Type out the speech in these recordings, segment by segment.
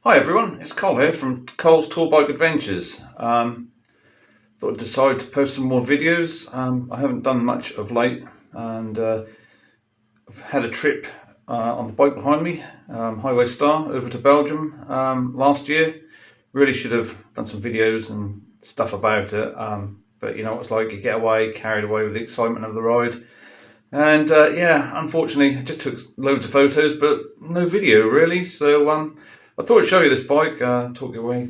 Hi everyone, it's Cole here from Cole's Tour Bike Adventures. Thought I'd decide to post some more videos. I haven't done much of late, and I've had a trip on the bike behind me, Highway Star, over to Belgium last year. Really should have done some videos and stuff about it, but you know what it's like, you get away, carried away with the excitement of the ride. And yeah, unfortunately, I just took loads of photos, but no video really. So I thought I'd show you this bike, talk you away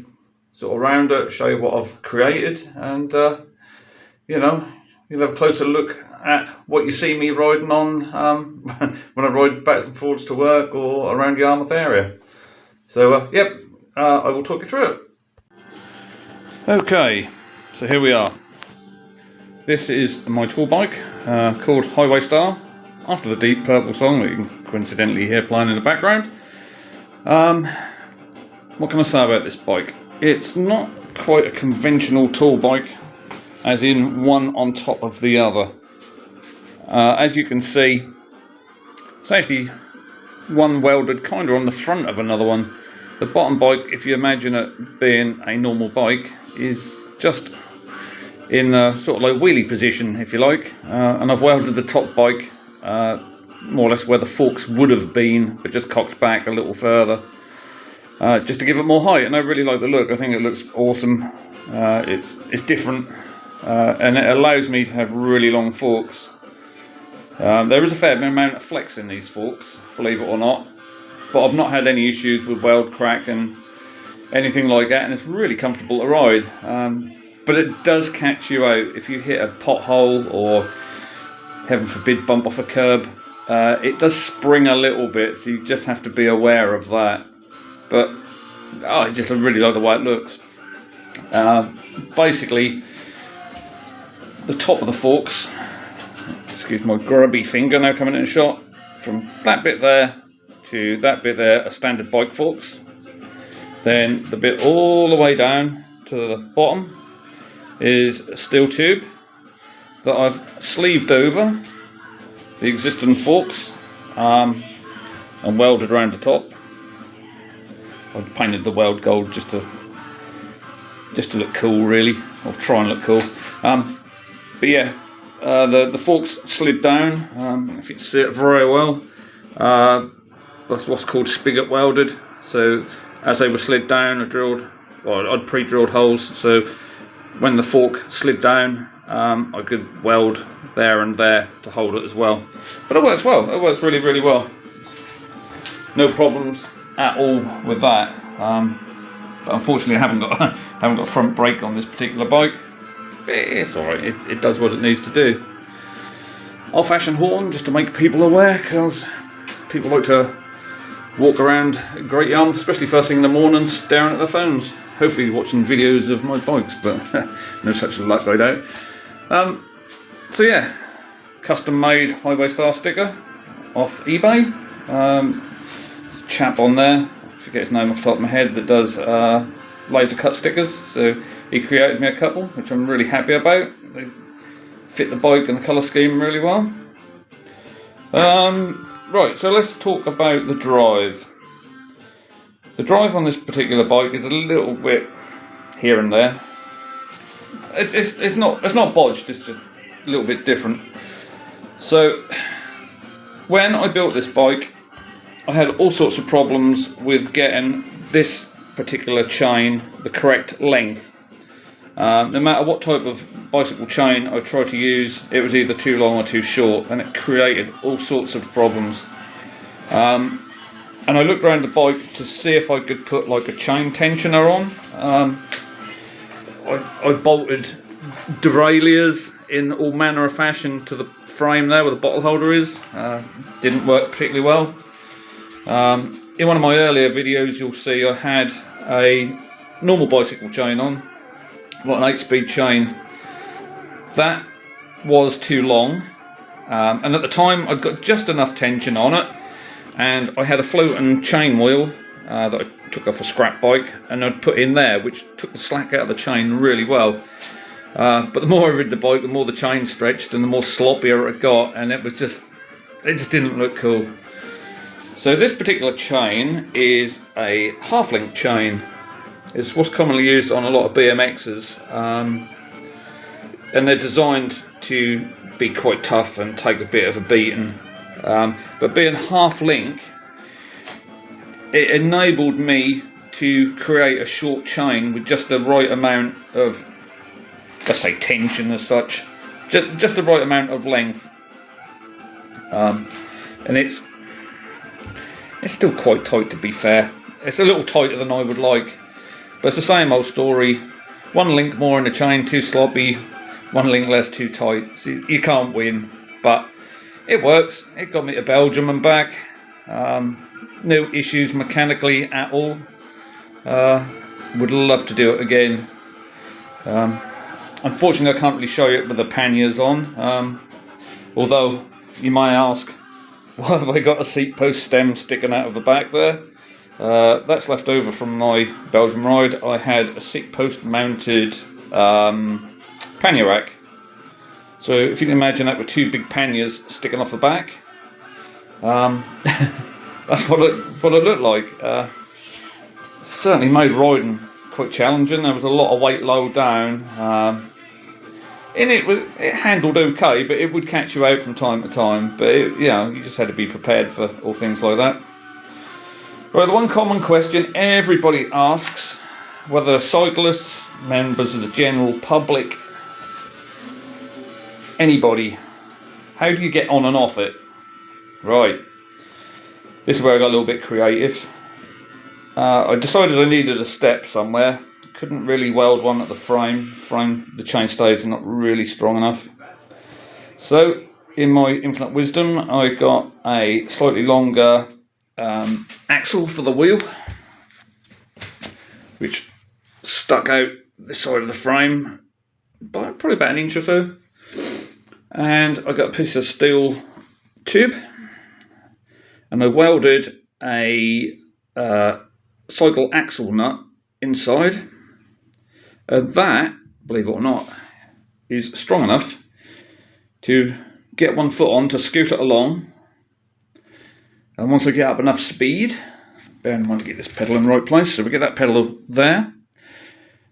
sort of around it, show you what I've created, and you know, you'll have a closer look at what you see me riding on when I ride backwards and forwards to work or around the Yarmouth area. So yep, I will talk you through it. Okay, so here we are. This is my tour bike called Highway Star, after the Deep Purple song that you can coincidentally hear playing in the background. What can I say about this bike? It's not quite a conventional tour bike, as in one on top of the other. As you can see, it's actually one welded kind of on the front of another one. The bottom bike, if you imagine it being a normal bike, is just in a sort of like wheelie position, if you like, and I've welded the top bike more or less where the forks would have been, but just cocked back a little further, just to give it more height. And I really like the look. I think it looks awesome. It's different, and it allows me to have really long forks. There is a fair amount of flex in these forks, believe it or not, but I've not had any issues with weld crack and anything like that, and it's really comfortable to ride. But it does catch you out if you hit a pothole or, heaven forbid, bump off a curb. It does spring a little bit, so you just have to be aware of that. But I just really like the way it looks. Basically, the top of the forks, excuse my grubby finger now coming in a shot, from that bit there to that bit there are standard bike forks. Then the bit all the way down to the bottom is a steel tube that I've sleeved over the existing forks and welded around the top. I've painted the weld gold just to look cool, really, or try and look cool. But yeah, the forks slid down. If you can see it very well, that's what's called spigot welded. So as they were slid down, I'd pre-drilled holes. So when the fork slid down, I could weld there and there to hold it as well. But it works well. It works really, really well. No problems at all with that. But unfortunately, I haven't got a front brake on this particular bike. But it's alright. It does what it needs to do. Old-fashioned horn, just to make people aware, because people like to walk around Great Yarmouth, especially first thing in the morning, staring at their phones. Hopefully watching videos of my bikes, but no such luck, I doubt. So yeah, custom made Highway Star sticker off eBay. Chap on there, I forget his name off the top of my head, that does laser cut stickers. So he created me a couple, which I'm really happy about. They fit the bike and the colour scheme really well. Right, so let's talk about the drive. The drive on this particular bike is a little bit here and there. It's not bodged, it's just a little bit different. So when I built this bike, I had all sorts of problems with getting this particular chain the correct length. No matter what type of bicycle chain I tried to use, it was either too long or too short, and it created all sorts of problems. And I looked around the bike to see if I could put like a chain tensioner on. I bolted derailleurs in all manner of fashion to the frame there where the bottle holder is. Didn't work particularly well. In one of my earlier videos you'll see I had a normal bicycle chain on, like an 8-speed chain. That was too long, and at the time I'd got just enough tension on it, and I had a floating chain wheel that I took off a scrap bike and I'd put in there, which took the slack out of the chain really well. But the more I rid the bike, the more the chain stretched and the more sloppier it got, and it just didn't look cool. So this particular chain is a half-link chain. It's what's commonly used on a lot of BMXs, and they're designed to be quite tough and take a bit of a beating. But being half-link, it enabled me to create a short chain with just the right amount of, let's say, tension as such, just the right amount of length, and it's still quite tight, to be fair. It's a little tighter than I would like, but it's the same old story. One link more in the chain, too sloppy. One link less, too tight. So you can't win, but it works. It got me to Belgium and back. No issues mechanically at all. Would love to do it again. Unfortunately, I can't really show you it with the panniers on. Although you might ask, why have I got a seat post stem sticking out of the back there? That's left over from my Belgium ride. I had a seat post mounted pannier rack. So if you can imagine that with two big panniers sticking off the back, that's what it looked like. Certainly made riding quite challenging. There was a lot of weight low down. And it handled okay, but it would catch you out from time to time. But you just had to be prepared for all things like that. Right, the one common question everybody asks, whether cyclists, members of the general public, anybody, how do you get on and off it? Right, this is where I got a little bit creative. I decided I needed a step somewhere. Couldn't really weld one at the frame. The chainstays are not really strong enough. So, in my infinite wisdom, I got a slightly longer axle for the wheel, which stuck out this side of the frame by probably about an inch or so. And I got a piece of steel tube, and I welded a cycle axle nut inside. That, believe it or not, is strong enough to get one foot on to scoot it along. And once I get up enough speed, bear in mind to get this pedal in the right place, so we get that pedal there.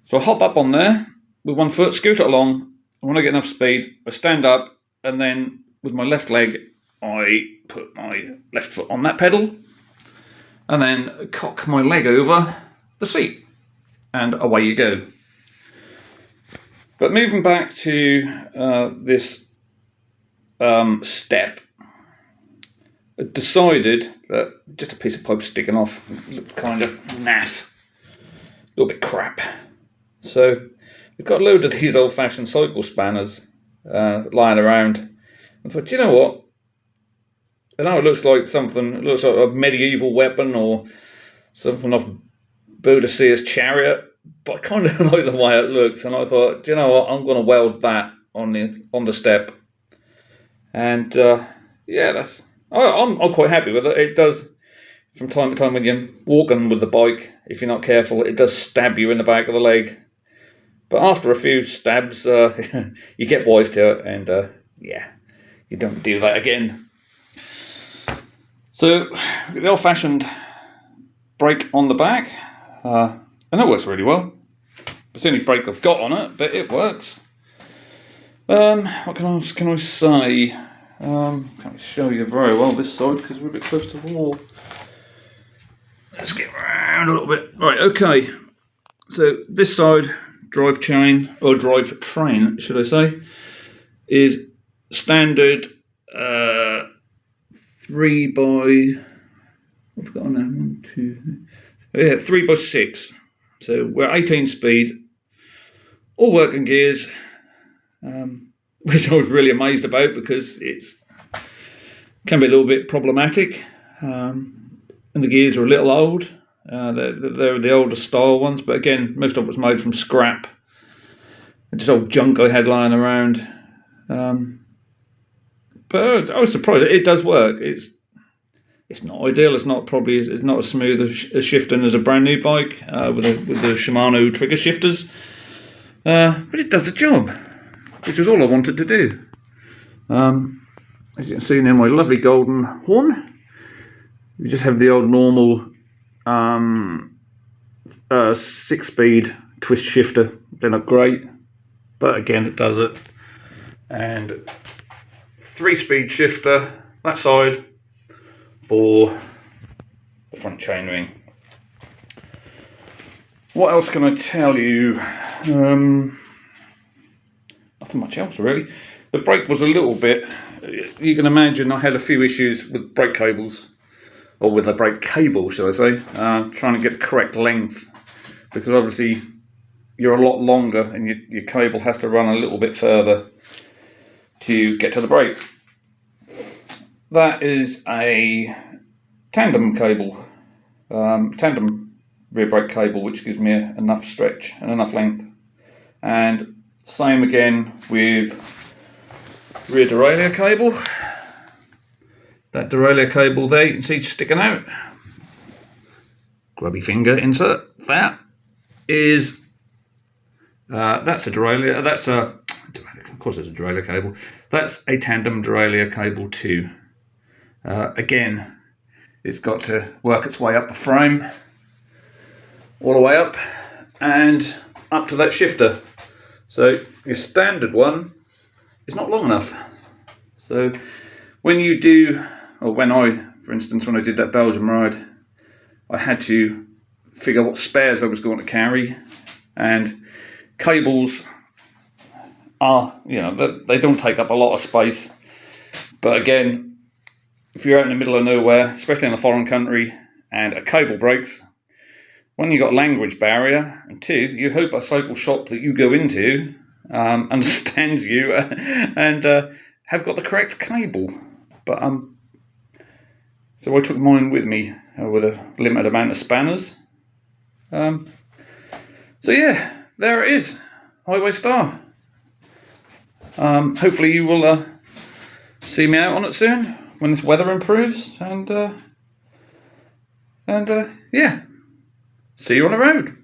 So I hop up on there with one foot, scoot it along, and when I get enough speed, I stand up, and then with my left leg, I put my left foot on that pedal, and then cock my leg over the seat, and away you go. But moving back to this step, I decided that just a piece of pipe sticking off looked kind of naff, a little bit crap. So we've got a load of these old-fashioned cycle spanners lying around. I thought, you know what? I know it looks like something, it looks like a medieval weapon or something off Boadicea's chariot, but I kind of like the way it looks, and I thought, do you know what? I'm going to weld that on the step, and I'm quite happy with it. It does, from time to time when you're walking with the bike, if you're not careful, it does stab you in the back of the leg. But after a few stabs, you get wise to it, and you don't do that again. So the old-fashioned brake on the back. And it works really well. It's the only brake I've got on it, but it works. What can I say? Can't show you very well this side because we're a bit close to the wall. Let's get around a little bit. Right, okay. So this side, drive train, should I say, is standard 3 by... I've got now 1, 2... Yeah, 3 by 6. So we're 18 speed, all working gears, which I was really amazed about because it's can be a little bit problematic, and the gears are a little old. They're the older style ones, but again, most of it was made from scrap, just old junk I had lying around. But I was surprised it does work. It's not ideal. It's not as smooth as shifting as a brand new bike with the Shimano trigger shifters, but it does the job, which was all I wanted to do. As you can see now, my lovely golden horn. You just have the old normal 6-speed twist shifter. They're not great, but again it does it. And 3-speed shifter that side for the front chainring. What else can I tell you? Nothing much else really. The brake was a little bit, you can imagine I had a few issues with brake cables, or with the brake cable should I say, trying to get the correct length, because obviously you're a lot longer and your cable has to run a little bit further to get to the brake. That is a tandem cable, tandem rear brake cable, which gives me enough stretch and enough length. And same again with rear derailleur cable. That derailleur cable there, you can see sticking out. Grubby finger insert. That is, that's a derailleur. That's a, of course, it's a derailleur cable. That's a tandem derailleur cable too. Again, it's got to work its way up the frame, all the way up, and up to that shifter. So your standard one is not long enough. So when you do, or when I, for instance, when I did that Belgium ride, I had to figure what spares I was going to carry, and cables are, you know, they don't take up a lot of space. But again, if you're out in the middle of nowhere, especially in a foreign country, and a cable breaks, one, you got a language barrier, and two, you hope a cycle shop that you go into understands you and have got the correct cable. But so I took mine with me with a limited amount of spanners. So yeah, there it is, Highway Star. Hopefully you will see me out on it soon when this weather improves, and yeah, see you on the road.